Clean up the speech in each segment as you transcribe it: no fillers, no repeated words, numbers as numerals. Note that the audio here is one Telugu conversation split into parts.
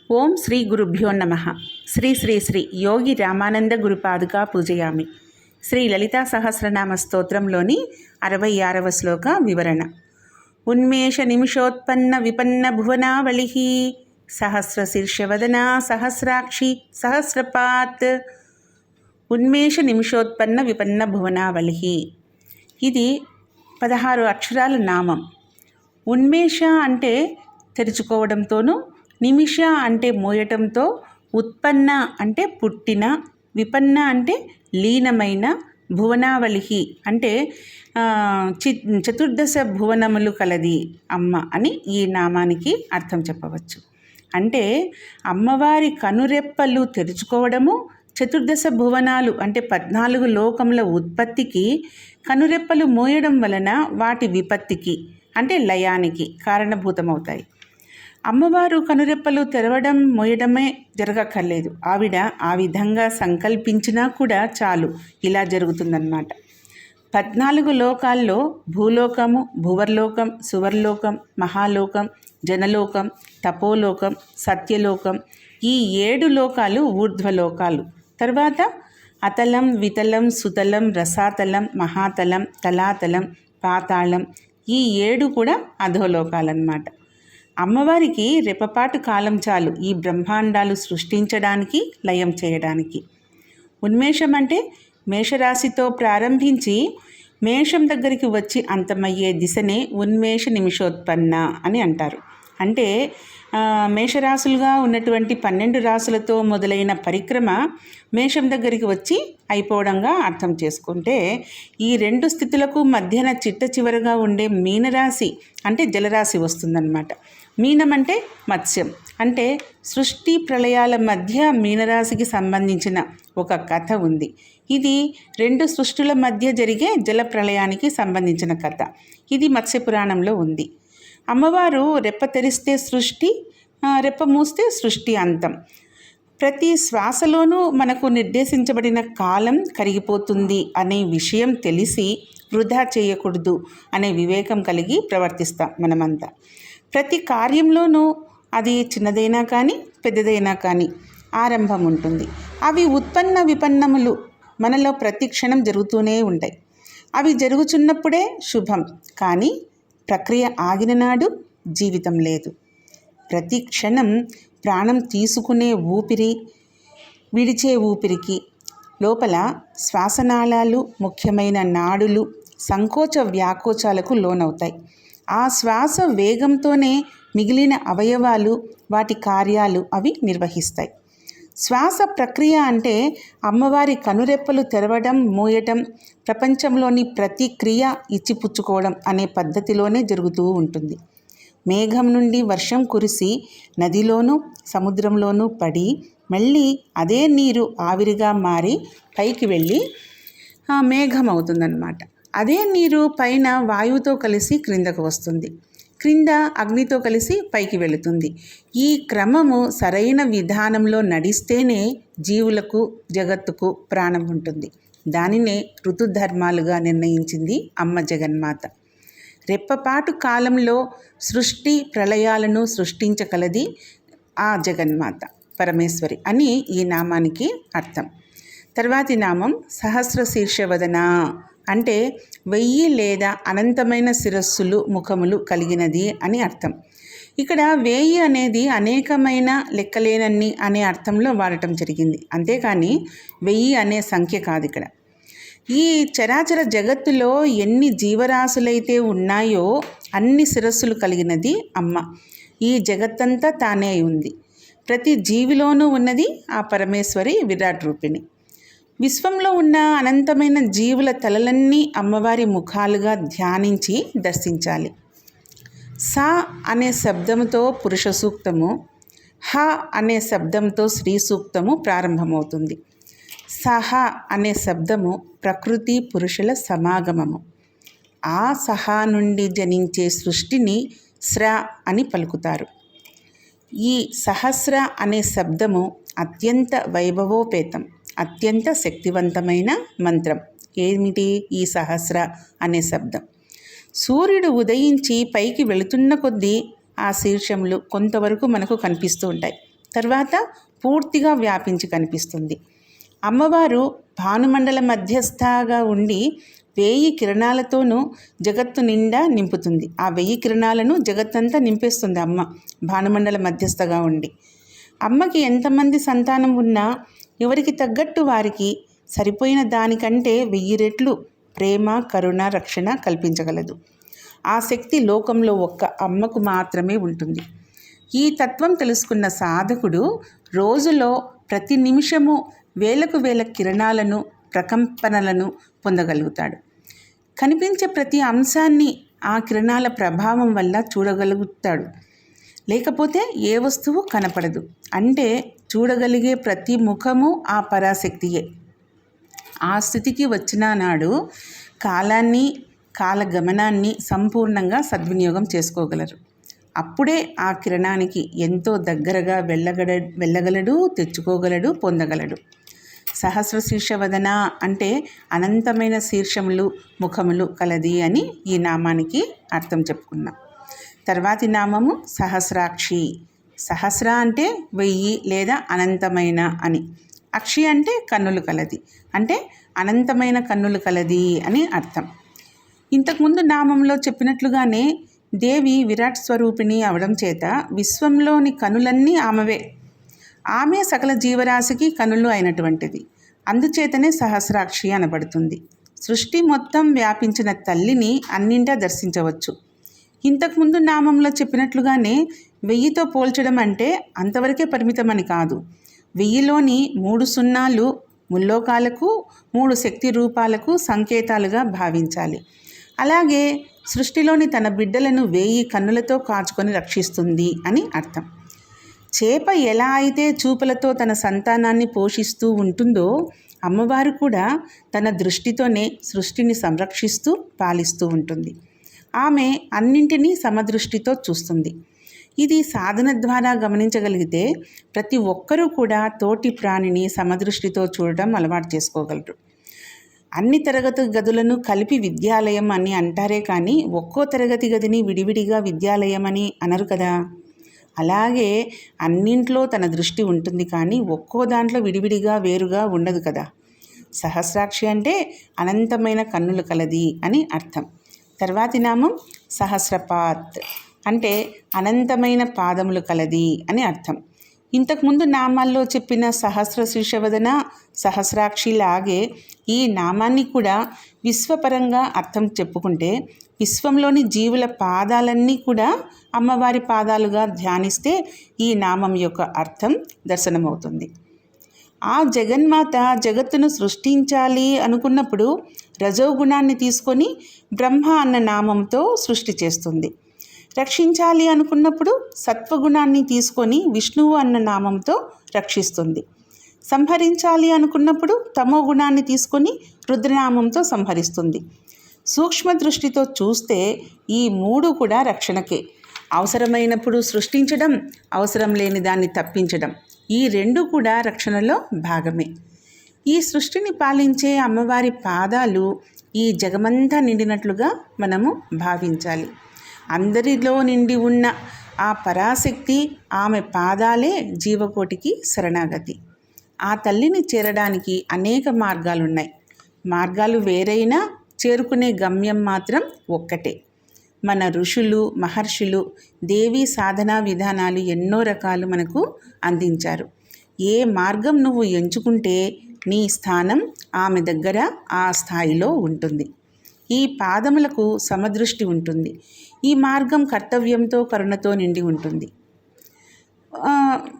ఓం శ్రీ గురుభ్యో నమః. శ్రీ శ్రీ శ్రీ యోగి రామానంద గురుపాదుకా పూజయామి. శ్రీ లలితా సహస్రనామ స్తోత్రంలోని 66వ శ్లోక వివరణ. ఉన్మేష నిమిషోత్పన్న విపన్న భువనావళి సహస్ర శీర్షవదనా సహస్రాక్షి సహస్రపాత్. ఉన్మేష నిమిషోత్పన్న విపన్న భువనావళి, ఇది 16 అక్షరాల నామం. ఉన్మేష అంటే తెరుచుకోవడంతోనూ, నిమిష అంటే మోయటంతో, ఉత్పన్న అంటే పుట్టిన, విపన్న అంటే లీనమైన, భువనావళి అంటే చతుర్దశ భువనములు కలది అమ్మ అని ఈ నామానికి అర్థం చెప్పవచ్చు. అంటే అమ్మవారి కనురెప్పలు తెరుచుకోవడము, చతుర్దశ భువనాలు అంటే 14 లోకముల ఉత్పత్తికి కనురెప్పలు మోయడం వలన వాటి విపత్తికి అంటే లయానికి కారణభూతమవుతాయి. అమ్మవారు కనురెప్పలు తెరవడం మోయడమే జరగక్కర్లేదు. ఆవిడ ఆ విధంగా సంకల్పించినా కూడా చాలు, ఇలా జరుగుతుందన్నమాట. 14 లోకాల్లో భూలోకము, భువర్లోకం, సువర్లోకం, మహాలోకం, జనలోకం, తపోలోకం, సత్యలోకం, ఈ 7 లోకాలు ఊర్ధ్వలోకాలు. తర్వాత అతలం, వితలం, సుతలం, రసాతలం, మహాతలం, తలాతలం, పాతాళం, ఈ 7 కూడా అధోలోకాలన్నమాట. అమ్మవారికి రెప్పపాటు కాలం చాలు ఈ బ్రహ్మాండాలు సృష్టించడానికి, లయం చేయడానికి. ఉన్మేషం అంటే మేషరాశితో ప్రారంభించి మేషం దగ్గరికి వచ్చి అంతమయ్యే దిశనే ఉన్మేష నిమిషోత్పన్న అని అంటారు. అంటే మేషరాశులుగా ఉన్నటువంటి 12 రాశులతో మొదలైన పరిక్రమ మేషం దగ్గరికి వచ్చి అయిపోవడంగా అర్థం చేసుకుంటే, ఈ 2 స్థితులకు మధ్యన చిట్ట చివరగా ఉండే మీనరాశి అంటే జలరాశి వస్తుందన్నమాట. మీనం అంటే మత్స్యం. అంటే సృష్టి ప్రళయాల మధ్య మీనరాశికి సంబంధించిన ఒక కథ ఉంది. ఇది 2 సృష్టుల మధ్య జరిగే జల ప్రళయానికి సంబంధించిన కథ. ఇది మత్స్యపురాణంలో ఉంది. అమ్మవారు రెప్ప తెరిస్తే సృష్టి, రెప్ప మూస్తే సృష్టి అంతం. ప్రతి శ్వాసలోనూ మనకు నిర్దేశించబడిన కాలం కరిగిపోతుంది అనే విషయం తెలిసి వృధా చేయకూడదు అనే వివేకం కలిగి ప్రవర్తిస్తాం మనమంతా. ప్రతి కార్యంలోనూ అది చిన్నదైనా కానీ పెద్దదైనా కానీ ఆరంభం ఉంటుంది. అవి ఉత్పన్న విపన్నములు మనలో ప్రతి క్షణం జరుగుతూనే ఉంటాయి. అవి జరుగుచున్నప్పుడే శుభం, కానీ ప్రక్రియ ఆగిన నాడు జీవితం లేదు. ప్రతి క్షణం ప్రాణం తీసుకునే ఊపిరి, విడిచే ఊపిరికి లోపల శ్వాసనాళాలు, ముఖ్యమైన నాడులు సంకోచ వ్యాకోచాలకు లోనవుతాయి. ఆ శ్వాస వేగంతోనే మిగిలిన అవయవాలు వాటి కార్యాలు అవి నిర్వహిస్తాయి. శ్వాస ప్రక్రియ అంటే అమ్మవారి కనురెప్పలు తెరవడం, మోయటం, ప్రపంచంలోని ప్రతి క్రియ ఇచ్చిపుచ్చుకోవడం అనే పద్ధతిలోనే జరుగుతూ ఉంటుంది. మేఘం నుండి వర్షం కురిసి నదిలోనూ సముద్రంలోనూ పడి మళ్ళీ అదే నీరు ఆవిరిగా మారి పైకి వెళ్ళి మేఘం అవుతుందన్నమాట. అదే నీరు పైన వాయువుతో కలిసి క్రిందకు వస్తుంది, క్రింద అగ్నితో కలిసి పైకి వెళుతుంది. ఈ క్రమము సరైన విధానంలో నడిస్తేనే జీవులకు, జగత్తుకు ప్రాణం ఉంటుంది. దానినే ఋతుధర్మాలుగా నిర్ణయించింది అమ్మ జగన్మాత. రెప్పపాటు కాలంలో సృష్టి ప్రళయాలను సృష్టించగలది ఆ జగన్మాత పరమేశ్వరి అని ఈ నామానికి అర్థం. తర్వాతి నామం సహస్ర శీర్షవదన అంటే 1000 లేదా అనంతమైన శిరస్సులు, ముఖములు కలిగినది అని అర్థం. ఇక్కడ 1000 అనేది అనేకమైన, లెక్కలేనన్ని అనే అర్థంలో వాడటం జరిగింది. అంతేకాని 1000 అనే సంఖ్య కాదు ఇక్కడ. ఈ చరాచర జగత్తులో ఎన్ని జీవరాశులైతే ఉన్నాయో అన్ని శిరస్సులు కలిగినది అమ్మ. ఈ జగత్తంతా తానే ఉంది. ప్రతి జీవిలోనూ ఉన్నది ఆ పరమేశ్వరి విరాట్ రూపిణి. విశ్వంలో ఉన్న అనంతమైన జీవుల తలలన్నీ అమ్మవారి ముఖాలుగా ధ్యానించి దర్శించాలి. సా అనే శబ్దంతో పురుష సూక్తము, హ అనే శబ్దంతో స్త్రీ సూక్తము ప్రారంభమవుతుంది. సహ అనే శబ్దము ప్రకృతి పురుషుల సమాగమము. ఆ సహా నుండి జనించే సృష్టిని స్ర అని పలుకుతారు. ఈ సహస్ర అనే శబ్దము అత్యంత వైభవోపేతం, అత్యంత శక్తివంతమైన మంత్రం. ఏమిటి ఈ సహస్ర అనే శబ్దం? సూర్యుడు ఉదయించి పైకి వెళుతున్న కొద్దీ ఆ శీర్షములు కొంతవరకు మనకు కనిపిస్తూ ఉంటాయి. తర్వాత పూర్తిగా వ్యాపించి కనిపిస్తుంది. అమ్మవారు భానుమండల మధ్యస్థగా ఉండి 1000 కిరణాలతోనూ జగత్తు నిండా నింపుతుంది. ఆ 1000 కిరణాలను జగత్తంతా నింపేస్తుంది అమ్మ భానుమండల మధ్యస్థగా ఉండి. అమ్మకి ఎంతమంది సంతానం ఉన్నా ఎవరికి తగ్గట్టు వారికి సరిపోయిన దానికంటే 1000 రెట్లు ప్రేమ, కరుణ, రక్షణ కల్పించగలదు. ఆ శక్తి లోకంలో ఒక్క అమ్మకు మాత్రమే ఉంటుంది. ఈ తత్వం తెలుసుకున్న సాధకుడు రోజులో ప్రతి నిమిషము వేలకు వేల కిరణాలను, ప్రకంపనలను పొందగలుగుతాడు. కనిపించే ప్రతి అంశాన్ని ఆ కిరణాల ప్రభావం వల్ల చూడగలుగుతాడు. లేకపోతే ఏ వస్తువు కనపడదు. అంటే చూడగలిగే ప్రతి ముఖము ఆ పరాశక్తియే. ఆ స్థితికి వచ్చిన నాడు కాలాన్ని, కాలగమనాన్ని సంపూర్ణంగా సద్వినియోగం చేసుకోగలరు. అప్పుడే ఆ కిరణానికి ఎంతో దగ్గరగా వెళ్ళగలడు, తెచ్చుకోగలడు, పొందగలడు. సహస్ర శీర్షవదన అంటే అనంతమైన శీర్షములు, ముఖములు కలది అని ఈ నామానికి అర్థం చెప్పుకున్నాం. తర్వాతి నామము సహస్రాక్షి. సహస్ర అంటే 1000 లేదా అనంతమైన అని. అక్షి అంటే కన్నులు కలది, అంటే అనంతమైన కన్నులు కలది అని అర్థం. ఇంతకుముందు నామంలో చెప్పినట్లుగానే దేవి విరాట్ స్వరూపిణి అవడం చేత విశ్వంలోని కనులన్నీ ఆమెవే. ఆమె సకల జీవరాశికి కనులు అయినటువంటిది. అందుచేతనే సహస్రాక్షి అనబడుతుంది. సృష్టి మొత్తం వ్యాపించిన తల్లిని అన్నింటా దర్శించవచ్చు. ఇంతకుముందు నామంలో చెప్పినట్లుగానే 1000తో పోల్చడం అంటే అంతవరకే పరిమితమని కాదు. 1000లోని 3 సున్నాలు ముల్లోకాలకు, 3 శక్తి రూపాలకు సంకేతాలుగా భావించాలి. అలాగే సృష్టిలోని తన బిడ్డలను 1000 కన్నులతో కాచుకొని రక్షిస్తుంది అని అర్థం. చేప ఎలా అయితే చూపులతో తన సంతానాన్ని పోషిస్తూ ఉంటుందో, అమ్మవారు కూడా తన దృష్టితోనే సృష్టిని సంరక్షిస్తూ పాలిస్తూ ఉంటుంది. ఆమె అన్నింటినీ సమదృష్టితో చూస్తుంది. ఇది సాధన ద్వారా గమనించగలిగితే ప్రతి ఒక్కరూ కూడా తోటి ప్రాణిని సమదృష్టితో చూడడం అలవాటు చేసుకోగలరు. అన్ని తరగతి గదులను కలిపి విద్యాలయం అని అంటారే కానీ ఒక్కో తరగతి గదిని విడివిడిగా విద్యాలయం అని అనరు కదా. అలాగే అన్నింట్లో తన దృష్టి ఉంటుంది కానీ ఒక్కో దాంట్లో విడివిడిగా వేరుగా ఉండదు కదా. సహస్రాక్షి అంటే అనంతమైన కన్నులు కలది అని అర్థం. తర్వాతి నామం సహస్రపాత్ అంటే అనంతమైన పాదములు కలది అని అర్థం. ఇంతకుముందు నామాల్లో చెప్పిన సహస్ర శీర్షవదన, సహస్రాక్షి లాగే ఈ నామాన్ని కూడా విశ్వపరంగా అర్థం చెప్పుకుంటే విశ్వంలోని జీవుల పాదాలన్నీ కూడా అమ్మవారి పాదాలుగా ధ్యానిస్తే ఈ నామం యొక్క అర్థం దర్శనమవుతుంది. ఆ జగన్మాత జగత్తును సృష్టించాలి అనుకున్నప్పుడు రజోగుణాన్ని తీసుకొని బ్రహ్మ అన్న నామంతో సృష్టి చేస్తుంది. రక్షించాలి అనుకున్నప్పుడు సత్వగుణాన్ని తీసుకొని విష్ణువు అన్న నామంతో రక్షిస్తుంది. సంహరించాలి అనుకున్నప్పుడు తమో గుణాన్ని తీసుకొని రుద్రనామంతో సంహరిస్తుంది. సూక్ష్మ దృష్టితో చూస్తే ఈ 3 కూడా రక్షణకే. అవసరమైనప్పుడు సృష్టించడం, అవసరం లేని దాన్ని తప్పించడం, ఈ 2 కూడా రక్షణలో భాగమే. ఈ సృష్టిని పాలించే అమ్మవారి పాదాలు ఈ జగమంతా నిండినట్లుగా మనము భావించాలి. అందరిలో నిండి ఉన్న ఆ పరాశక్తి, ఆమె పాదాలే జీవకోటికి శరణాగతి. ఆ తల్లిని చేరడానికి అనేక మార్గాలున్నాయి. మార్గాలు వేరైనా చేరుకునే గమ్యం మాత్రం ఒక్కటే. మన ఋషులు, మహర్షులు దేవీ సాధనా విధానాలు ఎన్నో రకాలు మనకు అందించారు. ఏ మార్గం నువ్వు ఎంచుకుంటే నీ స్థానం ఆమె దగ్గర ఆ స్థాయిలో ఉంటుంది. ఈ పాదములకు సమదృష్టి ఉంటుంది. ఈ మార్గం కర్తవ్యంతో, కరుణతో నిండి ఉంటుంది.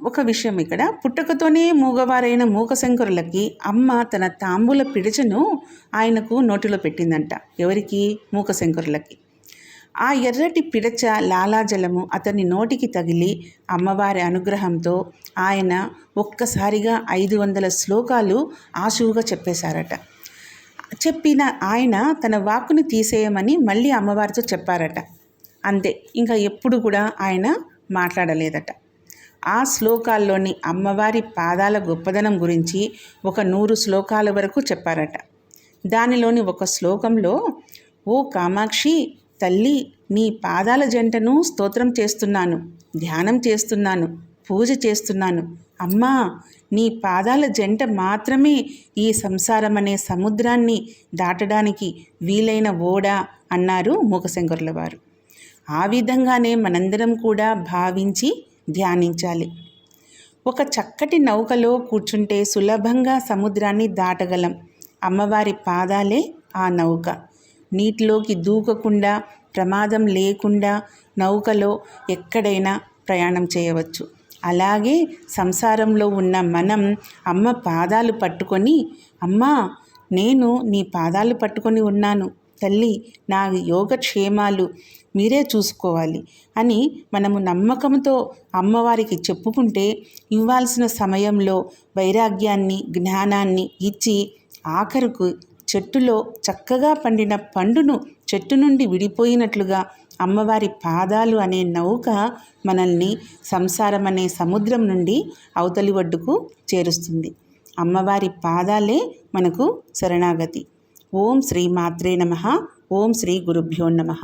ఒక విషయం ఇక్కడ, పుట్టుకతోనే మూగవారైన మూకశంకరులకి అమ్మ తన తాంబూల పిడచను ఆయనకు నోటిలో పెట్టిందంట. ఎవరికి? మూకశంకరులకి. ఆ ఎర్రటి పిడచ లాలాజలము అతని నోటికి తగిలి అమ్మవారి అనుగ్రహంతో ఆయన ఒక్కసారిగా 500 శ్లోకాలు ఆశువుగా చెప్పేశారట. చెప్పిన ఆయన తన వాక్కుని తీసేయమని మళ్ళీ అమ్మవారితో చెప్పారట. అంతే, ఇంకా ఎప్పుడు కూడా ఆయన మాట్లాడలేదట. ఆ శ్లోకాల్లోని అమ్మవారి పాదాల గొప్పదనం గురించి ఒక 100 శ్లోకాల వరకు చెప్పారట. దానిలోని ఒక శ్లోకంలో, ఓ కామాక్షి తల్లి, నీ పాదాల జంటను స్తోత్రం చేస్తున్నాను, ధ్యానం చేస్తున్నాను, పూజ చేస్తున్నాను. అమ్మా, నీ పాదాల జంట మాత్రమే ఈ సంసారం అనే సముద్రాన్ని దాటడానికి వీలైన ఓడ అన్నారు మూకశంకరుల వారు. ఆ విధంగానే మనందరం కూడా భావించి ధ్యానించాలి. ఒక చక్కటి నౌకలో కూర్చుంటే సులభంగా సముద్రాన్ని దాటగలం. అమ్మవారి పాదాలే ఆ నౌక. నీటిలోకి దూకకుండా, ప్రమాదం లేకుండా నౌకలో ఎక్కడైనా ప్రయాణం చేయవచ్చు. అలాగే సంసారంలో ఉన్న మనం అమ్మ పాదాలు పట్టుకొని, అమ్మా, నేను నీ పాదాలు పట్టుకొని ఉన్నాను తల్లి, నా యోగక్షేమాలు మీరే చూసుకోవాలి అని మనము నమ్మకంతో అమ్మవారికి చెప్పుకుంటే ఇవ్వాల్సిన సమయంలో వైరాగ్యాన్ని, జ్ఞానాన్ని ఇచ్చి ఆఖరుకు చెట్టులో చక్కగా పండిన పండును చెట్టు నుండి విడిపోయినట్లుగా అమ్మవారి పాదాలు అనే నౌక మనల్ని సంసారం అనే సముద్రం నుండి అవతలి ఒడ్డుకు చేరుస్తుంది. అమ్మవారి పాదాలే మనకు శరణాగతి. ఓం శ్రీ మాత్రే నమః. ఓం శ్రీ గురుభ్యో నమః.